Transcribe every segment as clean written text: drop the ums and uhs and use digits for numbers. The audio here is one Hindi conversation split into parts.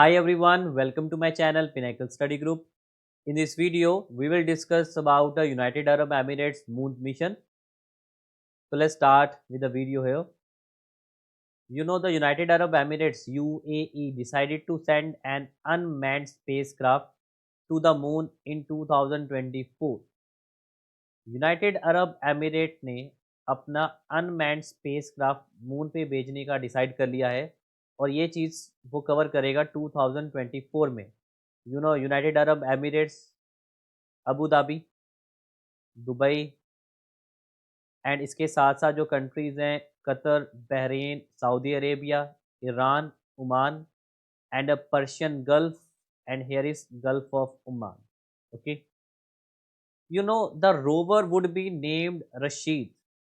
Hi everyone, welcome to my channel Pinnacle Study Group. In this video, we will discuss about the United Arab Emirates moon mission. So let's start with the video here. You know the United Arab Emirates UAE decided to send an unmanned spacecraft to the moon in 2024. United Arab emirate ने अपना अनमैन्ड स्पेसक्राफ्ट मून पे भेजने का डिसाइड कर लिया है और ये चीज़ वो कवर करेगा 2024 में। United Arab Emirates, Abu Dhabi, Dubai and इसके साथ साथ जो कंट्रीज़ हैं Qatar, Bahrain, Saudi Arabia, Iran, Oman and Persian Gulf and here is Gulf of Oman. Okay, the rover would be named Rashid.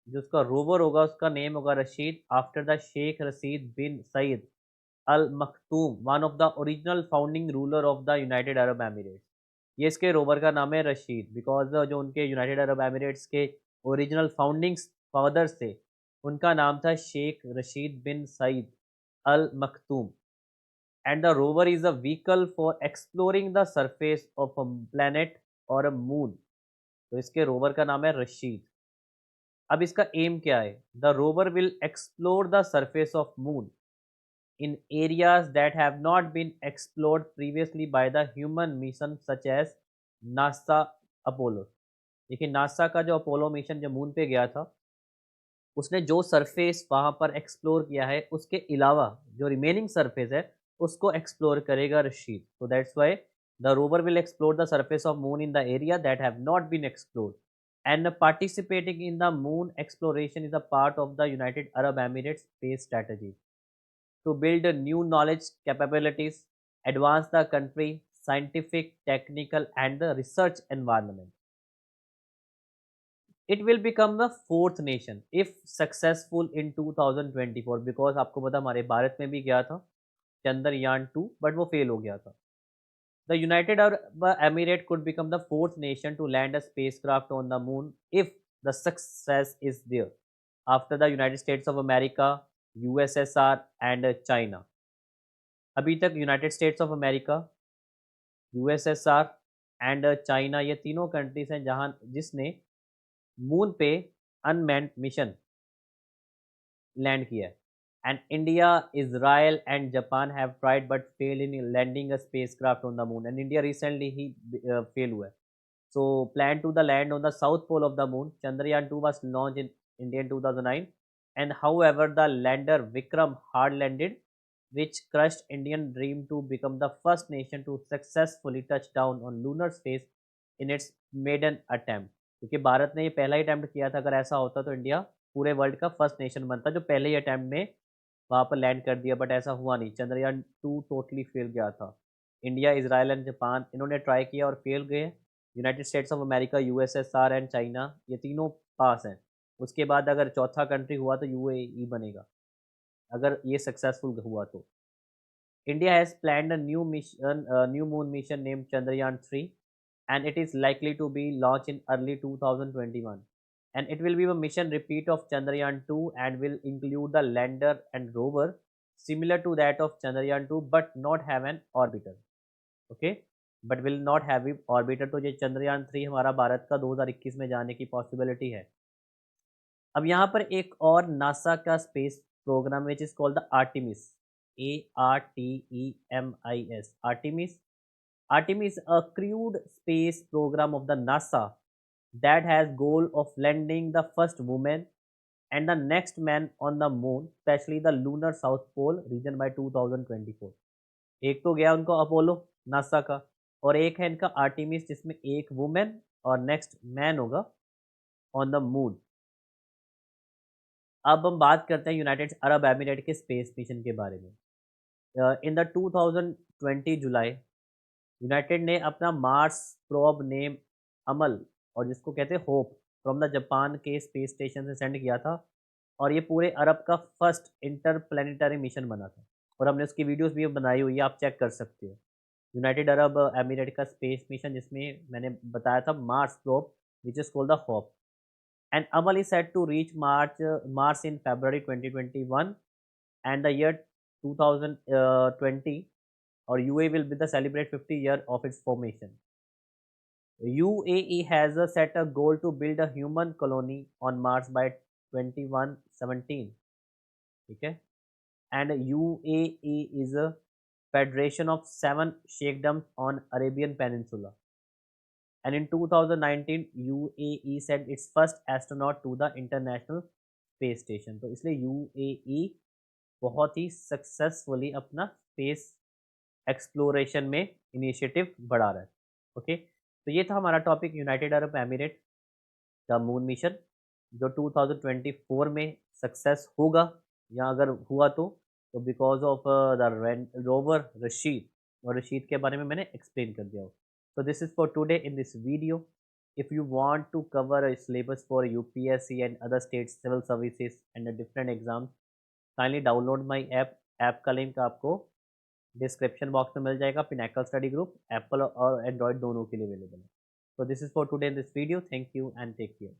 जो उसका रोवर होगा उसका नेम होगा Rashid after the Sheikh Rashid bin Saeed Al Maktoum, one of the original founding ruler of the United Arab Emirates. ये इसके रोवर का नाम है रशीद बिकॉज जो उनके यूनाइटेड अरब एमिरेट्स के ओरिजिनल फाउंडिंग फादर्स थे उनका नाम था Sheikh Rashid bin Saeed Al Maktoum. And the rover is a vehicle for exploring the surface of a planet और अ मून। तो इसके रोवर का नाम है रशीद। अब इसका एम क्या है? The rover will explore the surface of moon in areas that have not been explored previously by the human mission such as NASA Apollo. देखिए नासा का जो अपोलो मिशन जब मून पे गया था उसने जो सरफेस वहाँ पर एक्सप्लोर किया है उसके अलावा जो रिमेनिंग सरफेस है उसको एक्सप्लोर करेगा रशीद। तो that's why the rover will explore the surface of moon in the area that have not been explored and participating in the moon exploration is a part of the United Arab Emirates space strategy to build new knowledge capabilities, advance the country scientific, technical and the research environment. It will become the fourth nation if successful in 2024 because आपको पता हमारे भारत में भी गया था चंद्रयान 2 बट वो फेल हो गया था। The United Arab Emirate could become the fourth nation to land a spacecraft on the moon if the success is there after the United States of America, USSR and China। अभी तक United states of America, USSR and China ये तीनों कंट्रीज हैं जहां जिसने मून पे अनमैन्ड मिशन लैंड किया है। And India, Israel and Japan have tried but fail in landing a spacecraft on the moon and India recently ही फेल हुआ है। So plan to the land on the south pole of the moon. Chandrayaan 2 was launched in India in 2009 and however the lander Vikram hard landed which crushed Indian dream to become the first nation to successfully touch down on lunar space in its maiden attempt। क्योंकि भारत ने ये पहला ही अटैम्प्ट किया था, अगर ऐसा होता तो इंडिया पूरे वर्ल्ड का फर्स्ट नेशन बनता जो पहले ही अटैम्प्ट में वहाँ पर लैंड कर दिया, बट ऐसा हुआ नहीं। चंद्रयान 2 टोटली फेल गया था। इंडिया, इसराइल एंड जापान इन्होंने ट्राई किया और फेल गए। United states of America, USSR and China ये तीनों पास हैं। उसके बाद अगर चौथा कंट्री हुआ तो यूएई बनेगा अगर ये सक्सेसफुल हुआ तो। India has planned a new moon mission name Chandrayaan 3 and it is likely to be launched in early 2021 and it will be a mission repeat of Chandrayaan 2 and will include the lander and rover similar to that of Chandrayaan 2 but not have an orbiter। okay, but will not have orbiter. तो ये चंद्रयान 3 हमारा भारत का 2021 में जाने की पॉसिबिलिटी है। अब यहाँ पर एक और नासा का space program which is called the Artemis, ARTEMIS, Artemis. Artemis, a crewed space program of the NASA that has goal of landing the first woman and the next man on the moon, especially the lunar south pole region by 2024। एक तो गया उनको अपोलो नासा का और एक है इनका आर्टिमिस जिसमें एक वुमेन और नेक्स्ट मैन होगा ऑन द मून। अब हम बात करते हैं यूनाइटेड अरब एमिरेट के स्पेस मिशन के बारे में। इन द 2020 जुलाई यूनाइटेड ने अपना मार्स प्रोब नेम अमल और जिसको कहते हैं होप फ्रॉम द जापान के स्पेस स्टेशन से सेंड किया था और ये पूरे अरब का फर्स्ट इंटर प्लानिटरी मिशन बना था और हमने उसकी वीडियोस भी बनाई हुई है, आप चेक कर सकते हो। यूनाइटेड अरब एमिरेट का स्पेस मिशन जिसमें मैंने बताया था Mars probe which is called the Hope and Amal is set to reach Mars in February 2021 and the year 2020 or UAE will be the celebrate 50 year of its formation. UAE has set a goal to build a human colony on Mars by 2117. ठीक है, and UAE is a federation of 7 sheikdoms on Arabian Peninsula. And in 2019 UAE sent its first astronaut to the International Space Station. तो इसलिए UAE बहुत ही सक्सेसफुली अपना स्पेस एक्सप्लोरेशन में इनिशिएटिव बढ़ा रहा है. ओके, तो ये था हमारा topic United Arab emirate the moon mission, जो 2024 में सक्सेस होगा, या अगर हुआ तो because of the rover Rashid, और रशीद के बारे में मैंने एक्सप्लेन कर दिया हो. So this is for today in this video. If you want to cover a syllabus for UPSC and other state civil services and different exams, kindly download my app. App का लिंक आपको डिस्क्रिप्शन बॉक्स में मिल जाएगा. पिनैकल स्टडी ग्रुप एप्पल और एंड्रॉयड दोनों के लिए अवेलेबल है. So this is for today in this video. Thank you and take care.